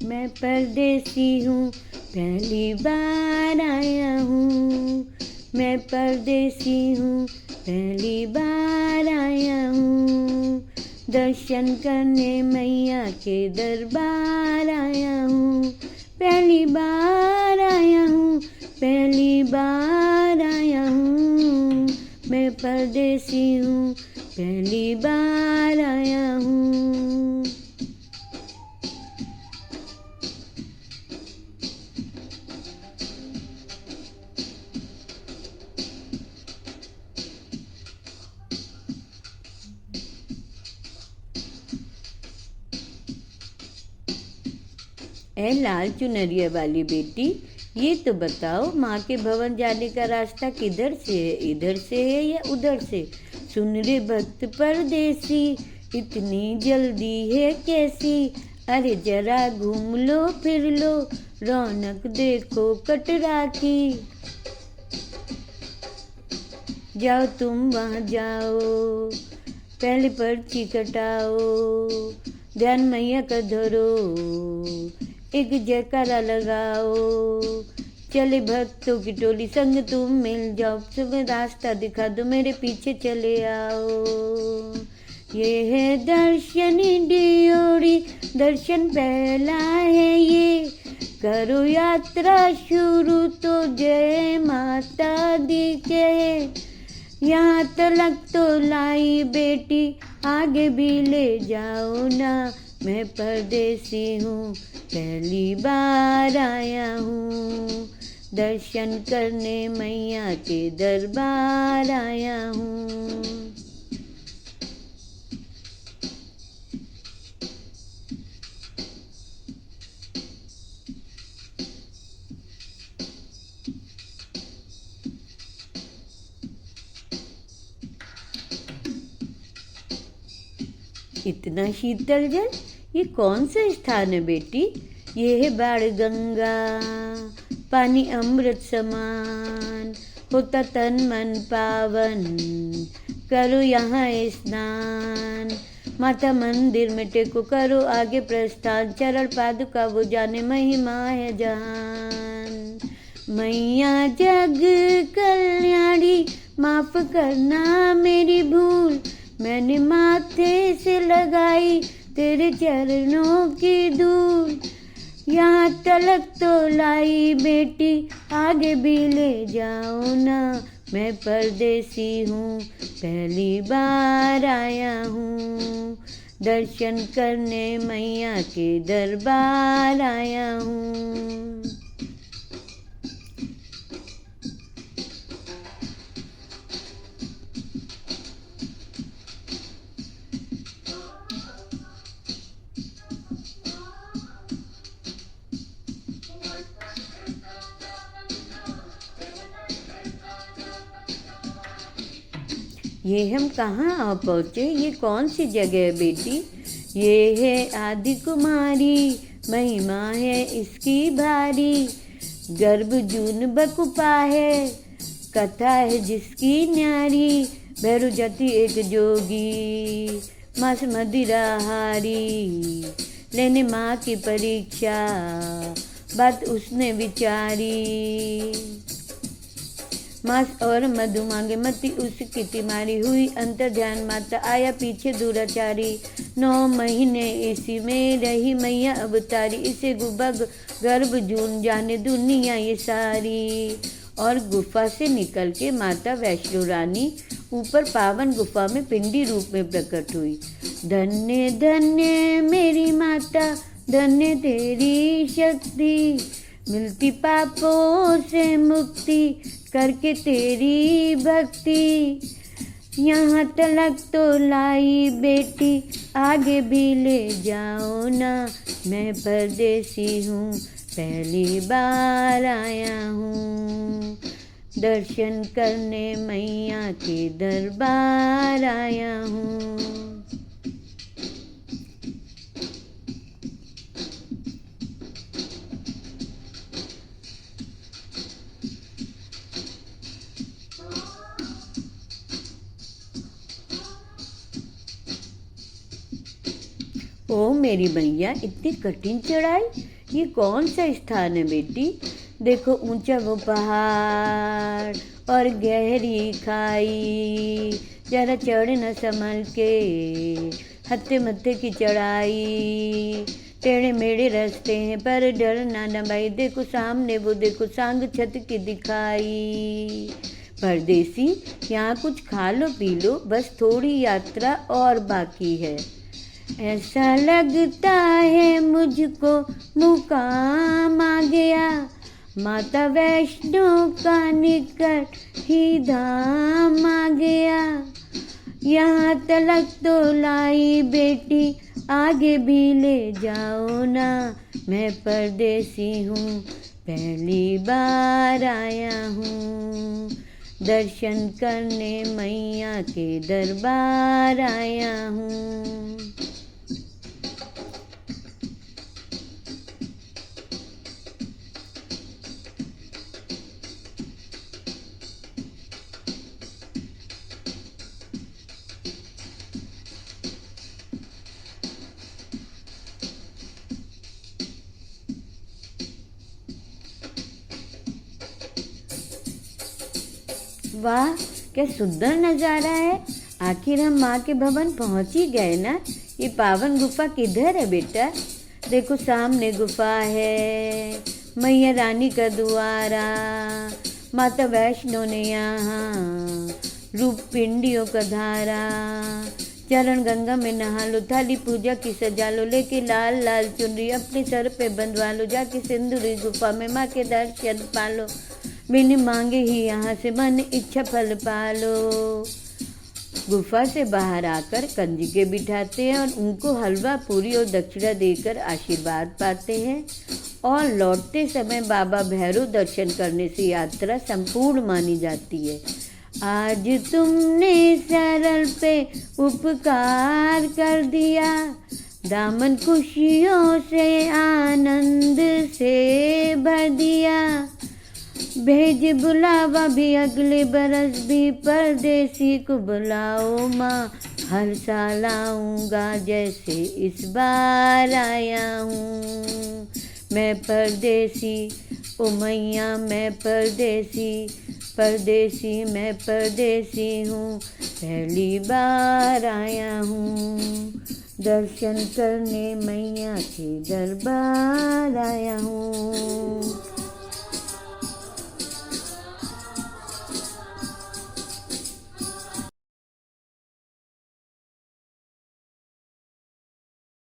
मैं परदेसी हूँ, पहली बार आया हूँ। मैं परदेसी हूँ, पहली बार आया हूँ। दर्शन करने मैया के दरबार आया हूँ। पहली बार आया हूँ, पहली बार आया हूँ। मैं परदेसी हूँ, पहली बार आया हूँ। ए लाल चुनरिया वाली बेटी, ये तो बताओ माँ के भवन जाने का रास्ता किधर से है? इधर से है या उधर से? सुन रे भक्त परदेसी, इतनी जल्दी है कैसी? अरे जरा घूम लो फिर लो, रौनक देखो कटरा की। जाओ तुम वहाँ जाओ, पहले पर्ची कटाओ, ध्यान मैया का धरो, एक जयकारा लगाओ। चले भक्तों की टोली, संग तुम मिल जाओ, तुम्हें रास्ता दिखा दो, मेरे पीछे चले आओ। ये है दर्शनी ड्योढ़ी, दर्शन पहला है ये। करो यात्रा शुरू तो जय माता दी कहे। यहाँ तलक तो लाई बेटी, आगे भी ले जाओ ना। मैं परदेसी हूँ, पहली बार आया हूँ। दर्शन करने मैया के दरबार आया हूँ। इतना शीतल जल, ये कौन सा स्थान है बेटी? ये है बाण गंगा, पानी अमृत समान, होता तन मन पावन, करो यहाँ स्नान। माता मंदिर में टेको, करो आगे प्रस्थान, चरण पादुका वो जाने, महिमा है जहान। मैया जग कल्याणी, माफ करना मेरी भूल, मैंने माथे से लगाई तेरे चरणों की धूल। यहाँ तलक तो लाई बेटी, आगे भी ले जाओ ना। मैं परदेसी हूँ, पहली बार आया हूँ। दर्शन करने मैया के दरबार आया हूँ। ये हम कहाँ आ पहुँचे? ये कौन सी जगह है बेटी? ये है आदि कुमारी, महिमा है इसकी भारी। गर्भ जून बकुपा है, कथा है जिसकी न्यारी। भैरव जाति एक जोगी, मास मदिराहारी, लेने माँ की परीक्षा, बात उसने विचारी। मांस और मधु मांगे मती उसकी तिमारी, हुई अंतर ध्यान माता आया पीछे दुराचारी। 9 महीने इसी में रही मैया अवतारी, इसे गुबग गर्भ जून जाने दुनिया ये सारी। और गुफा से निकल के माता वैष्णो रानी ऊपर पावन गुफा में पिंडी रूप में प्रकट हुई। धन्य धन्य मेरी माता, धन्य तेरी शक्ति, मिलती पापों से मुक्ति करके तेरी भक्ति। यहाँ तलक तो लाई बेटी, आगे भी ले जाओ ना। मैं परदेसी हूँ, पहली बार आया हूँ। दर्शन करने मैया के दरबार आया हूँ। ओ मेरी मैया, इतनी कठिन चढ़ाई, ये कौन सा स्थान है बेटी? देखो ऊंचा वो पहाड़ और गहरी खाई, जरा चढ़ न संभल के, हत्थे मत्थे की चढ़ाई, टेढ़े मेढ़े रास्ते हैं पर डरना न भाई, देखो सामने वो देखो सांग छत की दिखाई। परदेसी यहाँ कुछ खा लो पी लो, बस थोड़ी यात्रा और बाकी है। ऐसा लगता है मुझको मुकाम आ गया, माता वैष्णो का निकट ही धाम आ गया। यहाँ तलक तो लाई बेटी, आगे भी ले जाओ ना, मैं परदेसी हूँ पहली बार आया हूँ, दर्शन करने मैया के दरबार आया हूँ। वाह क्या सुंदर नज़ारा है। आखिर हम माँ के भवन पहुँच ही गए ना। ये पावन गुफा किधर है बेटा? देखो सामने गुफा है, मैया रानी का द्वारा, माता वैष्णो ने यहाँ रूप पिंडियों का धारा, चरण गंगा में नहा लो, थाली पूजा की सजा लो, लेके लाल लाल चुनरी अपने सर पे बंधवा लो, जाके सिंदूरी गुफा में माँ के दर्शन पालो, बिन मांगे ही यहाँ से मन इच्छा फल पालो। गुफा से बाहर आकर कंजिके बिठाते हैं और उनको हलवा पूरी और दक्षिणा देकर आशीर्वाद पाते हैं, और लौटते समय बाबा भैरव दर्शन करने से यात्रा संपूर्ण मानी जाती है। आज तुमने सरल पे उपकार कर दिया, दामन खुशियों से आनंद से भर दिया, भेज बुलावा भी अगले बरस भी, परदेसी को बुलाओ माँ, हर साल आऊँगा जैसे इस बार आया हूँ। मैं परदेसी ओ मैया मैं परदेसी, परदेसी मैं परदेसी हूँ, पहली बार आया हूँ, दर्शन करने मैया के दरबार आया हूँ।